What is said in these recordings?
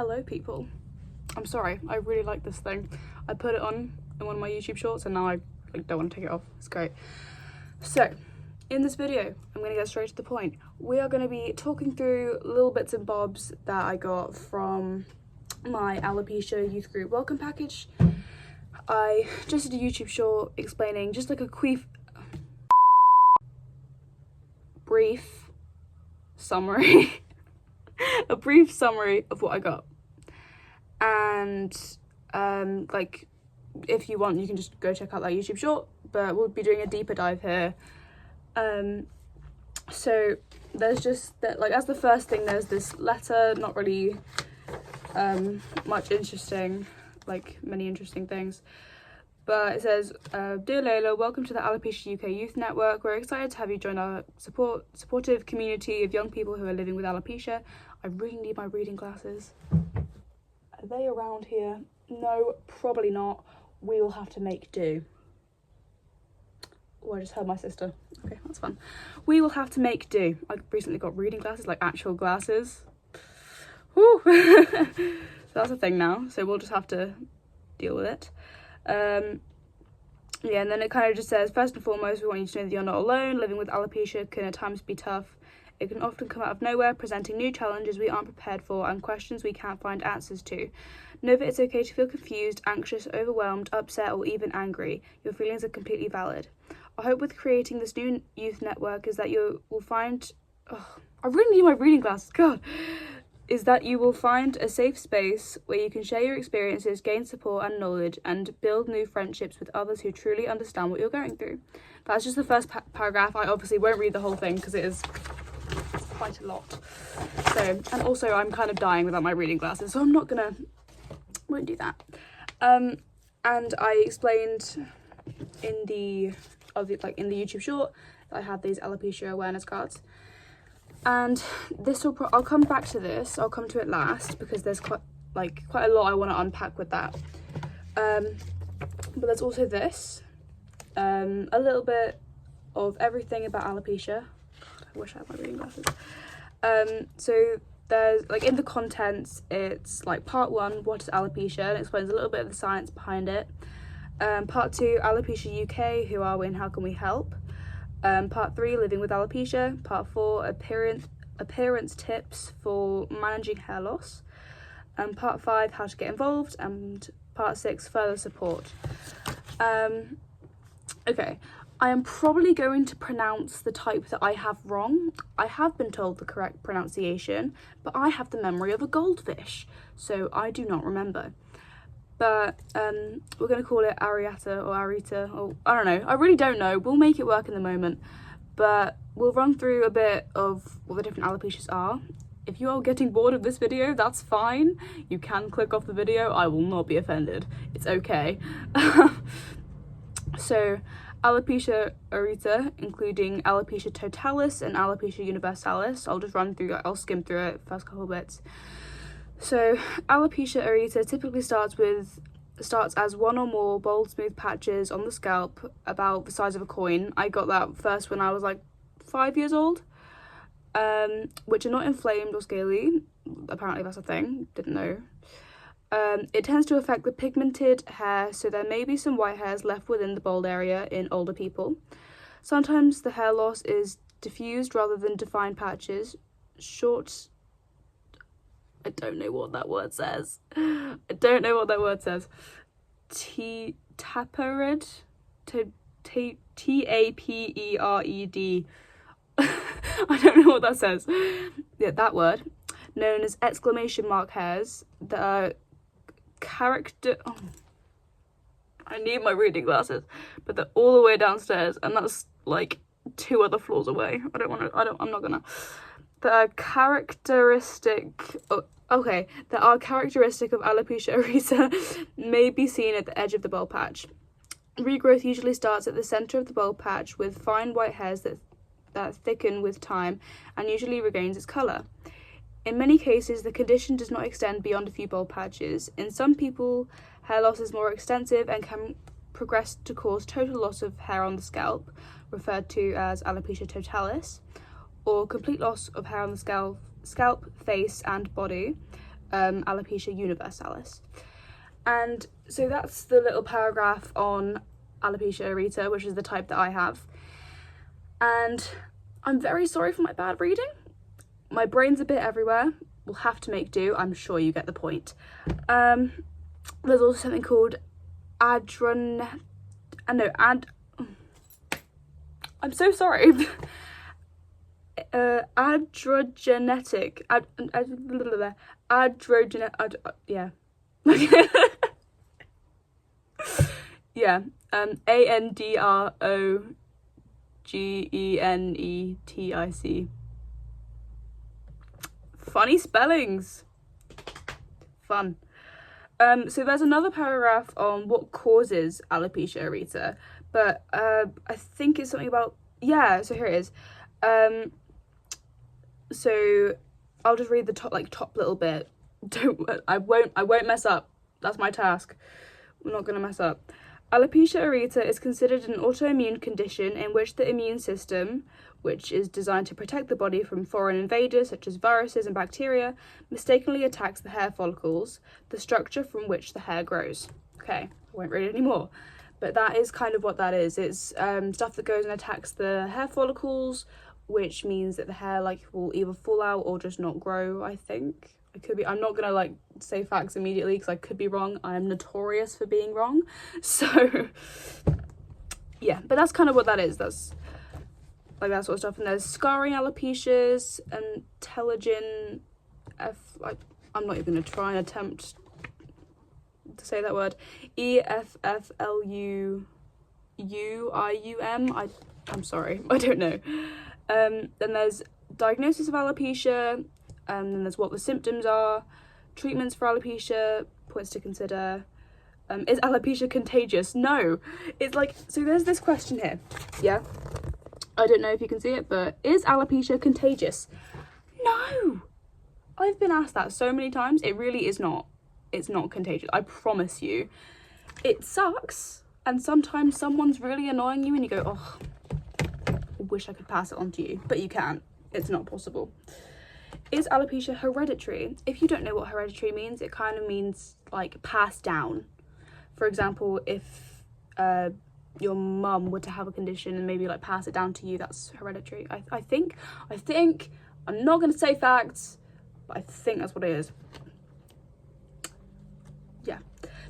Hello people. I'm sorry, I really like this thing. I put it on in one of my YouTube shorts and now I don't want to take it off. It's great. So, in this video, I'm going to get straight to the point. We are going to be talking through little bits and bobs that I got from my Alopecia youth group welcome package. I just did a YouTube short explaining just like a brief summary a brief summary of what I got, and like if you want you can just go check out that YouTube short, but we'll be doing a deeper dive here. So there's just that, like, as the first thing, there's this letter, not really much interesting, like many interesting things, but it says, "Dear Layla, welcome to the Alopecia UK Youth Network. We're excited to have you join our supportive community of young people who are living with alopecia." I really need my reading glasses. Are they around here? No, probably not. We will have to make do. Oh, I just heard my sister. Okay, that's fun. We will have to make do. I recently got reading glasses, like actual glasses. Woo! So that's a thing now, so we'll just have to deal with it. Yeah, and then it kind of just says, "First and foremost, we want you to know that you're not alone. Living with alopecia can at times be tough. It can often come out of nowhere, presenting new challenges we aren't prepared for and questions we can't find answers to. Know that it's okay to feel confused, anxious, overwhelmed, upset, or even angry. Your feelings are completely valid. Our hope with creating this new youth network is that you will find..." Oh, I really need my reading glasses, God! "Is that you will find a safe space where you can share your experiences, gain support and knowledge, and build new friendships with others who truly understand what you're going through." That's just the first paragraph. I obviously won't read the whole thing because it's quite a lot. So, and also I'm kind of dying without my reading glasses, so won't do that. And I explained in the YouTube short that I had these alopecia awareness cards. And this will I'll come back to this. I'll come to it last because there's quite a lot I want to unpack with that. But there's also this, a little bit of everything about alopecia. God, I wish I had my reading glasses. So there's, like, in the contents, it's like part 1, what is alopecia, and it explains a little bit of the science behind it. Part 2, Alopecia UK, who are we and how can we help? Part 3, living with alopecia. Part 4, appearance tips for managing hair loss. Part 5, how to get involved. And part 6, further support. Okay, I am probably going to pronounce the type that I have wrong. I have been told the correct pronunciation, but I have the memory of a goldfish, so I do not remember. But we're going to call it Ariata or Arita, or I don't know. I really don't know. We'll make it work in the moment. But we'll run through a bit of what the different alopecias are. If you are getting bored of this video, that's fine. You can click off the video. I will not be offended. It's okay. So, Alopecia areata, including Alopecia totalis and Alopecia universalis. I'll skim through it, first couple bits. So, Alopecia areata typically starts as one or more bold, smooth patches on the scalp about the size of a coin. I got that first when I was like 5 years old, which are not inflamed or scaly. Apparently that's a thing, didn't know. It tends to affect the pigmented hair, so there may be some white hairs left within the bald area in older people. Sometimes the hair loss is diffused rather than defined patches. I don't know what that word says. Tapered? T-A-P-E-R-E-D. I don't know what that says. Yeah, that word. Known as exclamation mark hairs that are I need my reading glasses, but they're all the way downstairs, and that's like 2 other floors away. I'm not gonna. That are characteristic of Alopecia areata may be seen at the edge of the bald patch. Regrowth usually starts at the center of the bald patch with fine white hairs that thicken with time and usually regains its color. In many cases, the condition does not extend beyond a few bald patches. In some people, hair loss is more extensive and can progress to cause total loss of hair on the scalp, referred to as alopecia totalis, or complete loss of hair on the scalp, face, and body, alopecia universalis. And so that's the little paragraph on alopecia areata, which is the type that I have. And I'm very sorry for my bad reading. My brain's a bit everywhere. We'll have to make do. I'm sure you get the point. There's also something called I'm so sorry. Androgenetic. Yeah. Yeah. ANDROGENETIC. Funny spellings. Fun. So there's another paragraph on what causes alopecia areata, but I think it's something about, yeah, so here it is. So I'll just read the top little bit. I won't mess up. That's my task. I'm not gonna mess up. Alopecia areata is considered an autoimmune condition in which the immune system, which is designed to protect the body from foreign invaders such as viruses and bacteria, mistakenly attacks the hair follicles, the structure from which the hair grows. Okay, I won't read it anymore. But that is kind of what that is. It's stuff that goes and attacks the hair follicles, which means that the hair will either fall out or just not grow, I think. It could be. I'm not gonna say facts immediately because I could be wrong. I'm notorious for being wrong. So yeah, but that's kind of what that is. That's that sort of stuff. And there's scarring alopecias and telogen I'm not even gonna try and attempt to say that word. EFFLUUIUM. I'm sorry, I don't know. Then there's diagnosis of alopecia. Then there's what the symptoms are, treatments for alopecia, points to consider. Is alopecia contagious? No. It's so there's this question here. Yeah. I don't know if you can see it, but is alopecia contagious? No. I've been asked that so many times. It really is not. It's not contagious. I promise you. It sucks. And sometimes someone's really annoying you and you go, oh, I wish I could pass it on to you. But you can't. It's not possible. Is alopecia hereditary? If you don't know what hereditary means, it kind of means passed down. For example, if your mum were to have a condition and maybe pass it down to you, that's hereditary. I think I'm not going to say facts, but I think that's what it is. Yeah,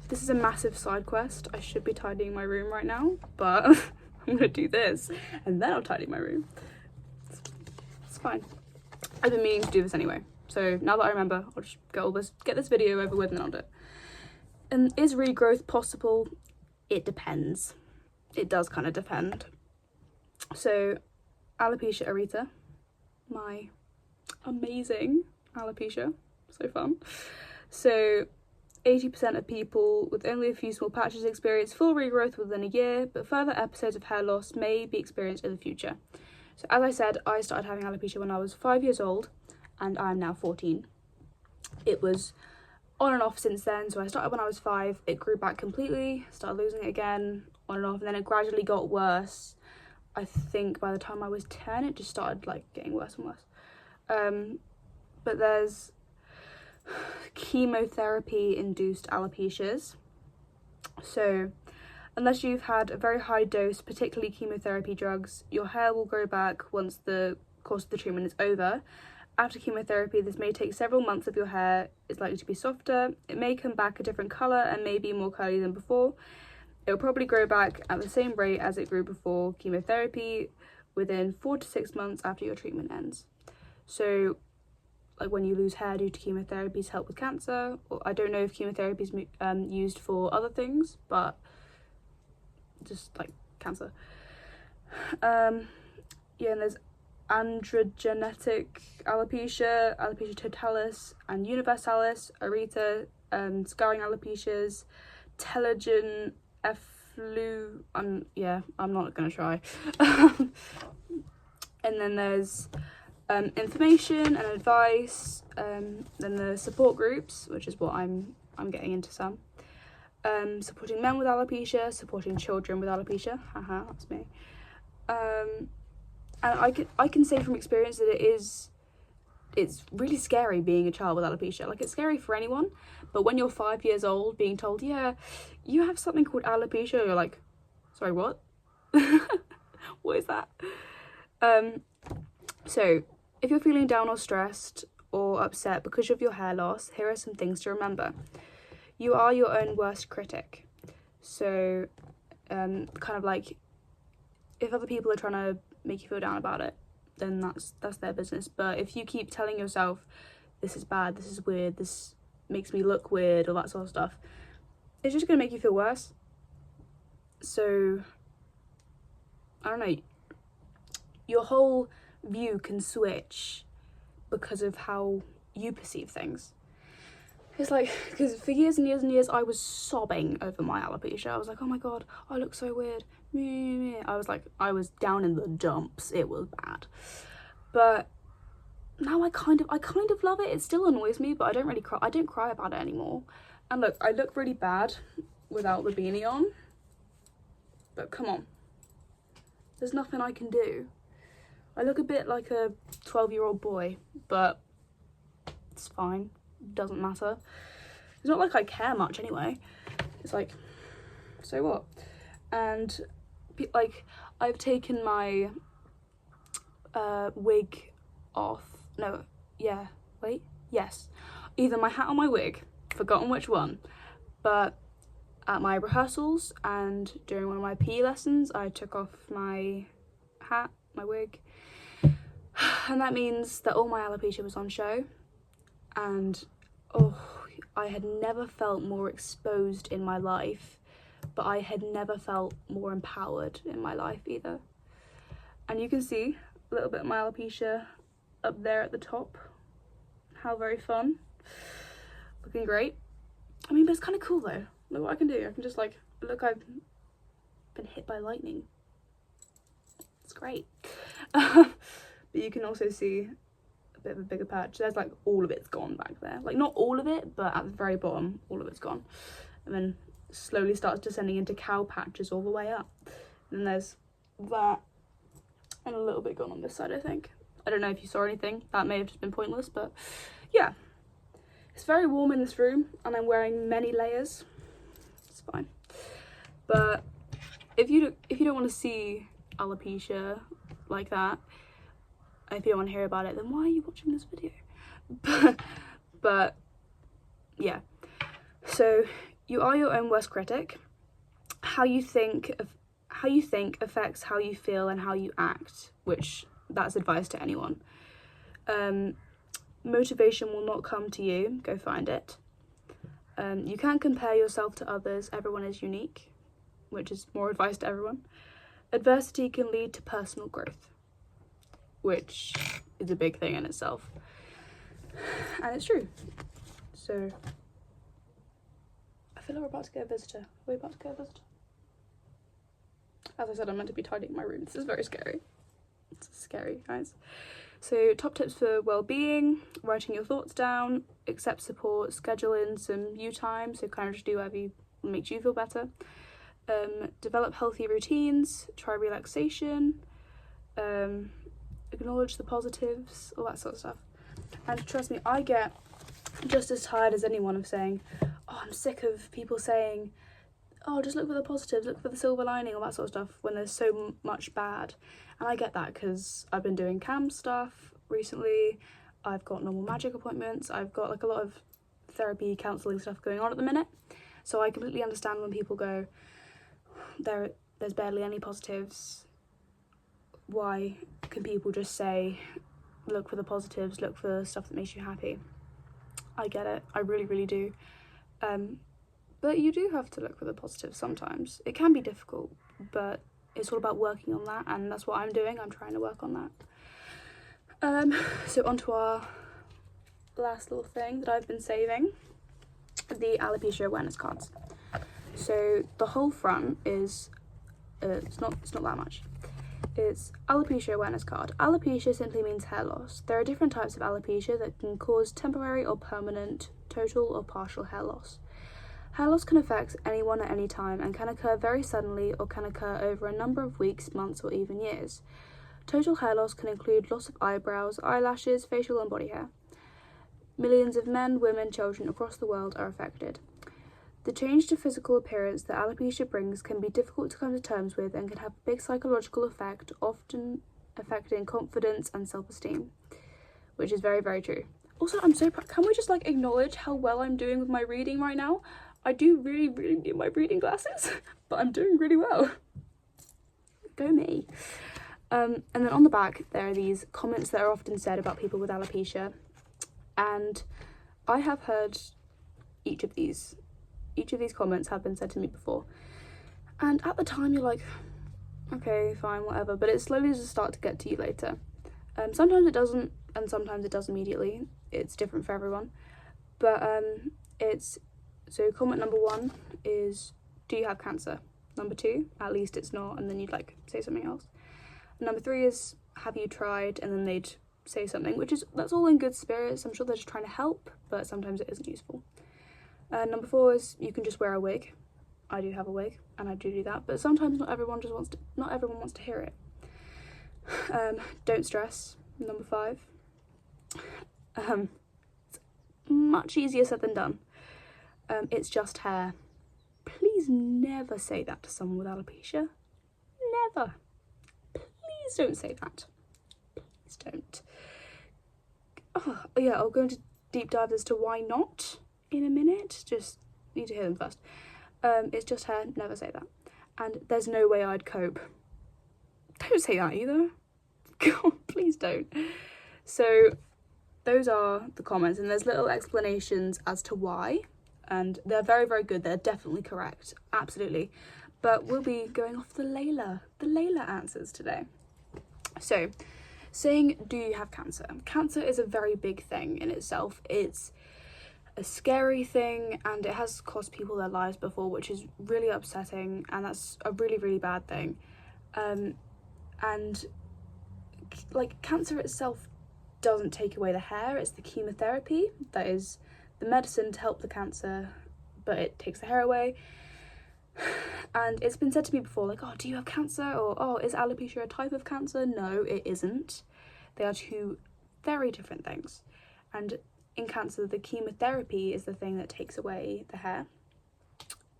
this is a massive side quest. I should be tidying my room right now, but I'm going to do this and then I'll tidy my room. It's fine. I've been meaning to do this anyway, so now that I remember, I'll just get this video over with and then I'll do it. And is regrowth possible? It depends. It does kind of depend. So, alopecia areata, my amazing alopecia, so fun. So, 80% of people with only a few small patches experience full regrowth within a year, but further episodes of hair loss may be experienced in the future. So as I said, I started having alopecia when I was 5 years old and I'm now 14. It was on and off since then. So I started when I was 5, it grew back completely, started losing it again, on and off, and then it gradually got worse. I think by the time I was 10, it just started getting worse and worse. But there's chemotherapy-induced alopecias. So unless you've had a very high dose, particularly chemotherapy drugs, your hair will grow back once the course of the treatment is over. After chemotherapy, this may take several months of your hair. It's likely to be softer. It may come back a different colour and may be more curly than before. It will probably grow back at the same rate as it grew before chemotherapy within 4 to 6 months after your treatment ends. So when you lose hair due to chemotherapy to help with cancer, or I don't know if chemotherapy is used for other things, but just cancer. And there's androgenetic alopecia, alopecia totalis and universalis, areata, scarring alopecias, telogen I'm not gonna try. And then there's information and advice, then the support groups, which is what I'm getting into some. Supporting men with alopecia, supporting children with alopecia, haha, that's me. And I can say from experience that it is it's really scary being a child with alopecia. Like, it's scary for anyone, but when you're 5 years old being told, yeah, you have something called alopecia, you're like, sorry, what? What is that? So if you're feeling down or stressed or upset because of your hair loss, here are some things to remember. You are your own worst critic. So kind of like, if other people are trying to make you feel down about it, then that's their business. But if you keep telling yourself, this is bad, this is weird, this makes me look weird, all that sort of stuff, it's just going to make you feel worse. So, I don't know, your whole view can switch because of how you perceive things. It's like, because for years and years and years I was sobbing over my alopecia. I was like, oh my god, I look so weird. I was down in the dumps. It was bad. But now I kind of love it. It still annoys me, but I don't really cry. I don't cry about it anymore. And look, I look really bad without the beanie on. But come on. There's nothing I can do. I look a bit like a 12-year-old boy, but it's fine. Doesn't matter. It's not like I care much anyway. It's like, so what? And like, I've taken my wig off. No, yeah, wait, yes. Either my hat or my wig, forgotten which one. But at my rehearsals and during one of my PE lessons, I took off my hat, my wig. And that means that all my alopecia was on show. And oh, I had never felt more exposed in my life, but I had never felt more empowered in my life either. And you can see a little bit of my alopecia up there at the top. How very fun. Looking great. I mean, but it's kind of cool though. Look what I can do. I can just like, look, I've been hit by lightning. It's great. But you can also see a bit of a bigger patch. There's like all of it's gone back there. Like not all of it, but at the very bottom, all of it's gone. And then slowly starts descending into cow patches all the way up. And then there's that and a little bit gone on this side, I think. I don't know if you saw anything. That may have just been pointless, but yeah. It's very warm in this room and I'm wearing many layers. It's fine. But if you don't want to see alopecia like that, if you don't want to hear about it, then why are you watching this video? But yeah. So you are your own worst critic. How you think affects how you feel and how you act, which that's advice to anyone. Motivation will not come to you. Go find it. You can't compare yourself to others. Everyone is unique, which is more advice to everyone. Adversity can lead to personal growth, which is a big thing in itself. And it's true. So, I feel like we're about to get a visitor. Are we about to get a visitor? As I said, I'm meant to be tidying my room. This is very scary. It's scary, guys. So, top tips for well-being: writing your thoughts down, accept support, schedule in some you time, so kind of just do whatever makes you feel better. Develop healthy routines, try relaxation, acknowledge the positives, all that sort of stuff. And trust me, I get just as tired as anyone of saying, oh, I'm sick of people saying, oh, just look for the positives, look for the silver lining, all that sort of stuff, when there's so much bad. And I get that because I've been doing cam stuff recently, I've got normal magic appointments, I've got like a lot of therapy, counselling stuff going on at the minute. So I completely understand when people go, there's barely any positives. Why can people just say, look for the positives, look for stuff that makes you happy? I get it, I really, really do. But you do have to look for the positives sometimes. It can be difficult, but it's all about working on that, and that's what I'm doing. I'm trying to work on that. So on to our last little thing that I've been saving, the alopecia awareness cards. So the whole front is, it's not that much. It's alopecia awareness card. Alopecia simply means hair loss. There are different types of alopecia that can cause temporary or permanent, total or partial hair loss. Hair loss can affect anyone at any time and can occur very suddenly or can occur over a number of weeks, months or even years. Total hair loss can include loss of eyebrows, eyelashes, facial and body hair. Millions of men, women, children across the world are affected. The change to physical appearance that alopecia brings can be difficult to come to terms with and can have a big psychological effect, often affecting confidence and self-esteem, which is very, very true. Also, I'm so proud. Can we just like acknowledge how well I'm doing with my reading right now? I do really, really need my reading glasses, but I'm doing really well. Go me. And then on the back, there are these comments that are often said about people with alopecia. And I have heard each of these comments have been said to me before. And at the time, you're like, okay, fine, whatever. But it slowly does start to get to you later. Sometimes it doesn't, and sometimes it does immediately. It's different for everyone. But so comment number 1 is, do you have cancer? Number 2, at least it's not, and then you'd like say something else. Number 3 is, have you tried? And then they'd say something, that's all in good spirits. I'm sure they're just trying to help, but sometimes it isn't useful. Number 4 is, you can just wear a wig. I do have a wig, and I do that, but sometimes not everyone wants to hear it. Don't stress. Number 5. It's much easier said than done. It's just hair. Please never say that to someone with alopecia. Never. Please don't say that. Please don't. Oh, yeah, I'll go into deep dive as to why not in a minute. Just need to hear them first. It's just hair. Never say that. And there's no way I'd cope. Don't say that either. God, please don't. So those are the comments, and there's little explanations as to why. And they're very, very good. They're definitely correct. Absolutely. But we'll be going off the Layla answers today. So, saying, do you have cancer? Cancer is a very big thing in itself. It's a scary thing, and it has cost people their lives before, which is really upsetting, and that's a really, really bad thing. And like, cancer itself doesn't take away the hair. It's the chemotherapy that is the medicine to help the cancer, but it takes the hair away. And it's been said to me before, like, oh, do you have cancer? Or, oh, is alopecia a type of cancer? No, it isn't. They are two very different things. And in cancer, the chemotherapy is the thing that takes away the hair.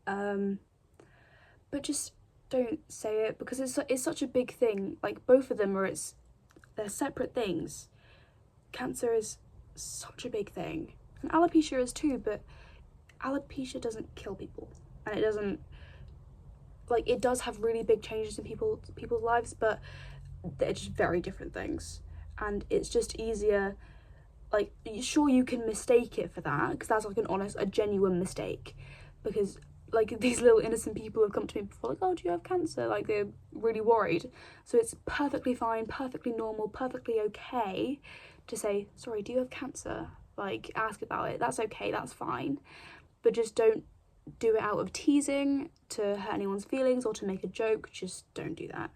But just don't say it, because it's such a big thing. Like, both of them they're separate things. Cancer is such a big thing. And alopecia is too, but alopecia doesn't kill people. And it doesn't, like, it does have really big changes in people's lives, but they're just very different things. And it's just easier, like, sure, you can mistake it for that, because that's like a genuine mistake. Because, like, these little innocent people have come to me before, like, oh, do you have cancer? Like, they're really worried. So it's perfectly fine, perfectly normal, perfectly okay to say, sorry, do you have cancer? Like, ask about it. That's okay, that's fine. But just don't do it out of teasing to hurt anyone's feelings or to make a joke. Just don't do that.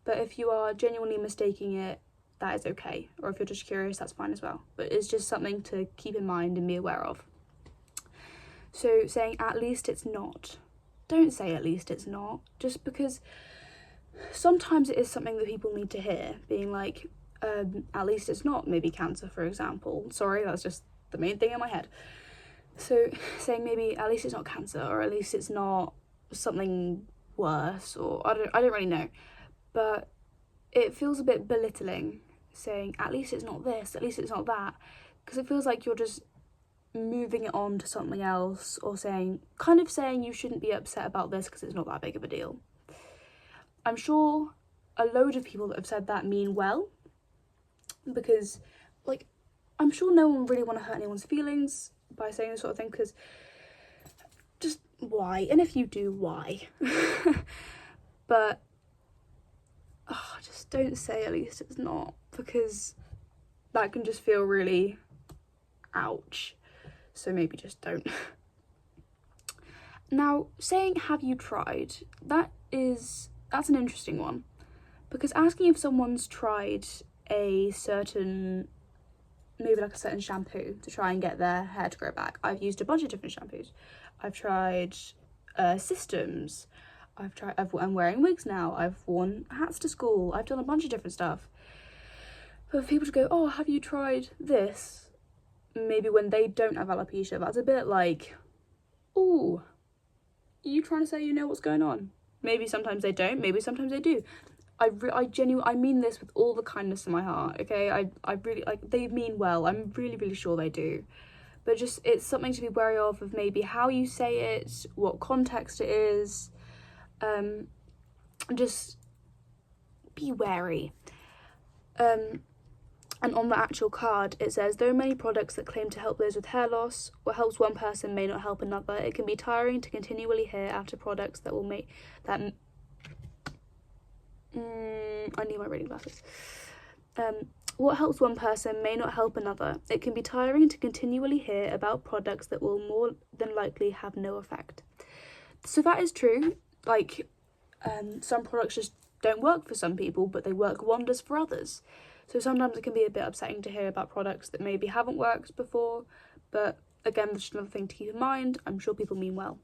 But if you are genuinely mistaking it, that is okay. Or if you're just curious, that's fine as well. But it's just something to keep in mind and be aware of. So saying, at least it's not. Don't say at least it's not. Just because sometimes it is something that people need to hear. Being like, at least it's not maybe cancer, for example. Sorry, that's just the main thing in my head. So saying maybe at least it's not cancer, or at least it's not something worse, or I don't really know. But it feels a bit belittling saying at least it's not this, at least it's not that, because it feels like you're just moving it on to something else, or saying you shouldn't be upset about this because it's not that big of a deal. I'm sure a load of people that have said that mean well, because, like, I'm sure no one really want to hurt anyone's feelings by saying this sort of thing, because just why? And if you do, why? But just don't say at least it's not, because that can just feel really ouch. So maybe just don't. Now, saying have you tried, that's an interesting one, because asking if someone's tried maybe like a certain shampoo to try and get their hair to grow back. I've used a bunch of different shampoos. I've tried systems. I'm wearing wigs now, I've worn hats to school, I've done a bunch of different stuff. But for people to go, oh, have you tried this? Maybe when they don't have alopecia, that's a bit like, ooh, you trying to say you know what's going on? Maybe sometimes they don't, maybe sometimes they do. I genuinely, I mean this with all the kindness in my heart, okay? I really, like, they mean well, I'm really, really sure they do. But just, it's something to be wary of maybe how you say it, what context it is. Just be wary. And on the actual card, it says, there are many products that claim to help those with hair loss. What helps one person may not help another. It can be tiring to continually hear after products that will make that... I need my reading glasses. What helps one person may not help another. It can be tiring to continually hear about products that will more than likely have no effect. So that is true. Like, some products just don't work for some people, but they work wonders for others. So sometimes it can be a bit upsetting to hear about products that maybe haven't worked before, but again, that's just another thing to keep in mind. I'm sure people mean well.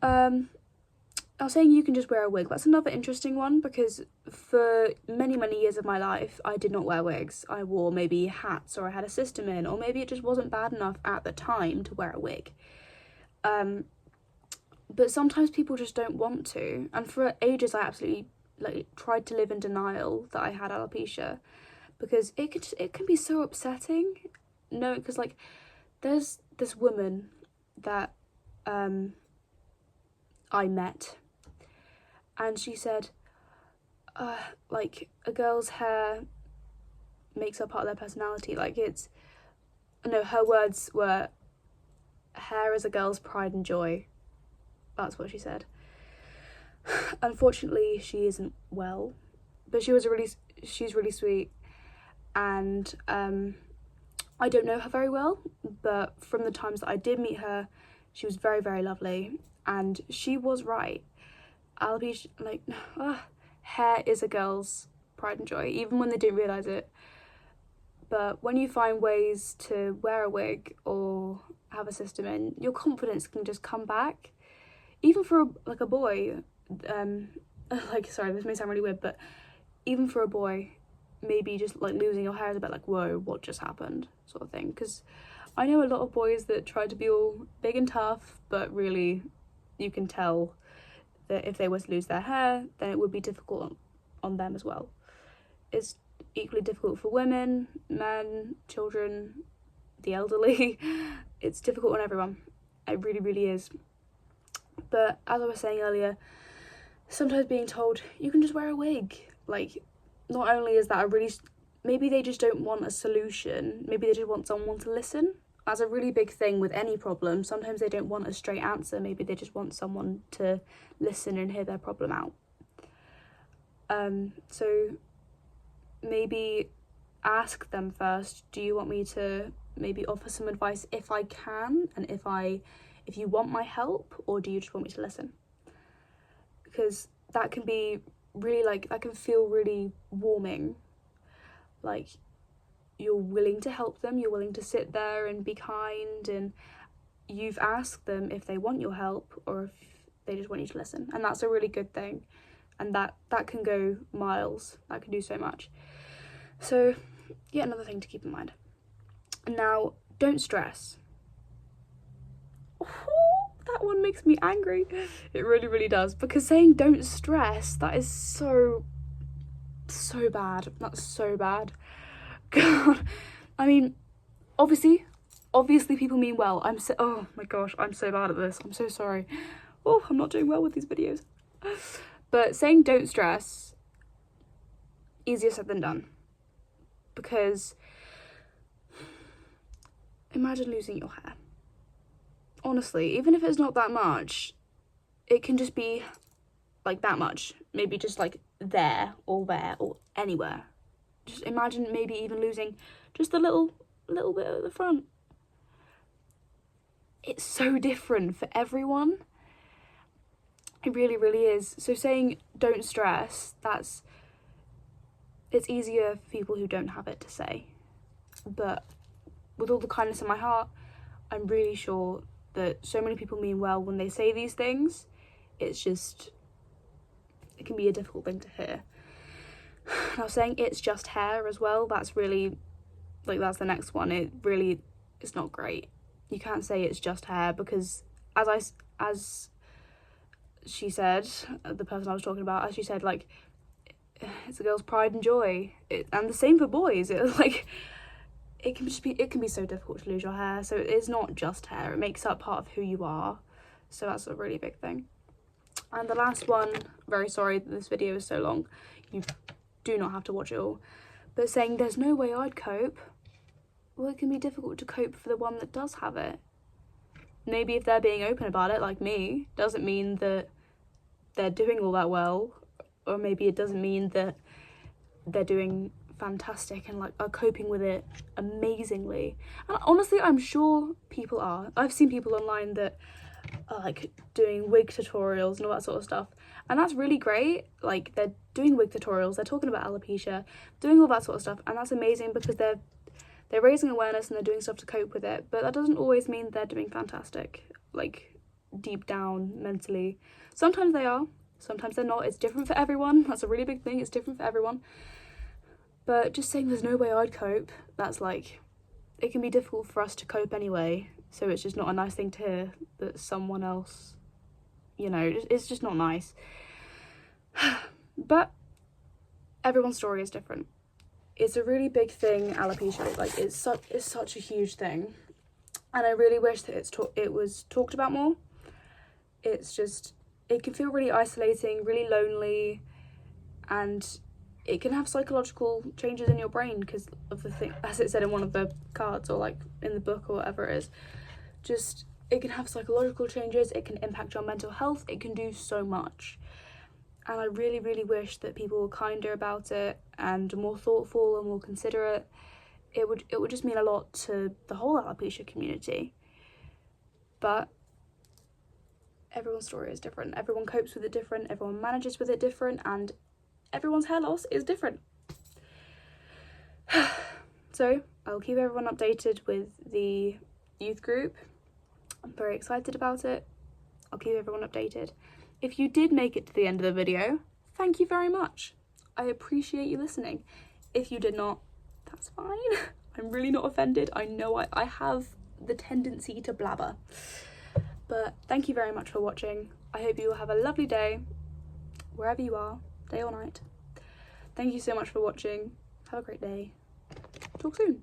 I was saying you can just wear a wig. That's another interesting one, because for many, many years of my life, I did not wear wigs. I wore maybe hats, or I had a system in, or maybe it just wasn't bad enough at the time to wear a wig. But sometimes people just don't want to. And for ages, I absolutely tried to live in denial that I had alopecia, because it can be so upsetting. No, because like there's this woman that I met, and she said, like, a girl's hair makes up part of their personality. Like, her words were, hair is a girl's pride and joy. That's what she said. Unfortunately, she isn't well, but she's really sweet, and I don't know her very well, but from the times that I did meet her, she was very, very lovely, and she was right. Alopecia, like, hair is a girl's pride and joy, even when they didn't realise it. But when you find ways to wear a wig or have a system in, your confidence can just come back. Even for a boy, sorry, this may sound really weird, but even for a boy, maybe just like losing your hair is a bit like, whoa, what just happened, sort of thing. Because I know a lot of boys that try to be all big and tough, but really you can tell that if they were to lose their hair, then it would be difficult on them as well. It's equally difficult for women, men, children, the elderly. It's difficult on everyone. It really, really is. But as I was saying earlier, sometimes being told you can just wear a wig, like, not only is that maybe they just don't want a solution, maybe they just want someone to listen. That's a really big thing with any problem. Sometimes they don't want a straight answer, maybe they just want someone to listen and hear their problem out. So maybe ask them first, do you want me to maybe offer some advice if I can, and if you want my help, or do you just want me to listen? Because that can be really, that can feel really warming. Like, you're willing to help them, you're willing to sit there and be kind, and you've asked them if they want your help or if they just want you to listen. And that's a really good thing. And that can go miles. That can do so much. So, yeah, another thing to keep in mind. Now, don't stress. That one makes me angry. It really, really does. Because saying don't stress, that is so bad. That's so bad. God. I mean, obviously people mean well. Oh my gosh, I'm so bad at this. I'm so sorry. Oh, I'm not doing well with these videos. But saying don't stress, easier said than done. Because imagine losing your hair. Honestly, even if it's not that much, it can just be like that much. Maybe just like there or anywhere. Just imagine maybe even losing just a little bit at the front. It's so different for everyone. It really, really is. So saying don't stress, it's easier for people who don't have it to say. But with all the kindness in my heart, I'm really sure that so many people mean well when they say these things. it's just, it can be a difficult thing to hear. And I was saying it's just hair as well, that's really, like, that's the next one. It's not great. You can't say it's just hair, because as she said, the person I was talking about, as she said, like, it's a girl's pride and joy. And the same for boys. It can be so difficult to lose your hair. So it is not just hair. It makes up part of who you are. So that's a really big thing. And the last one, very sorry that this video is so long. You do not have to watch it all. But saying there's no way I'd cope. Well, it can be difficult to cope for the one that does have it. Maybe if they're being open about it, like me, doesn't mean that they're doing all that well. Or maybe it doesn't mean that they're doing fantastic and, like, are coping with it amazingly. And honestly, I'm sure people are. I've seen people online that are, like, doing wig tutorials and all that sort of stuff. And that's really great. Like, they're doing wig tutorials, they're talking about alopecia, doing all that sort of stuff. And that's amazing because they're raising awareness and they're doing stuff to cope with it. But that doesn't always mean they're doing fantastic, like, deep down mentally. Sometimes they are. Sometimes they're not. It's different for everyone. That's a really big thing. It's different for everyone. But just saying there's no way I'd cope, that's like, it can be difficult for us to cope anyway. So it's just not a nice thing to hear that someone else, you know, it's just not nice. But everyone's story is different. It's a really big thing, alopecia. Like, it's such a huge thing. And I really wish that it was talked about more. It's just, it can feel really isolating, really lonely, and it can have psychological changes in your brain because of the thing, as it said in one of the cards, or like in the book or whatever it is. Just, it can have psychological changes, it can impact your mental health, it can do so much. And I really, really wish that people were kinder about it and more thoughtful and more considerate. It would just mean a lot to the whole alopecia community. But everyone's story is different. Everyone copes with it different, everyone manages with it different, and everyone's hair loss is different. So I'll keep everyone updated with the youth group. I'm very excited about it. I'll keep everyone updated. If you did make it to the end of the video, thank you very much. I appreciate you listening. If you did not, that's fine. I'm really not offended. I know I have the tendency to blabber. But thank you very much for watching. I hope you will have a lovely day, wherever you are, day or night. Thank you so much for watching. Have a great day. Talk soon.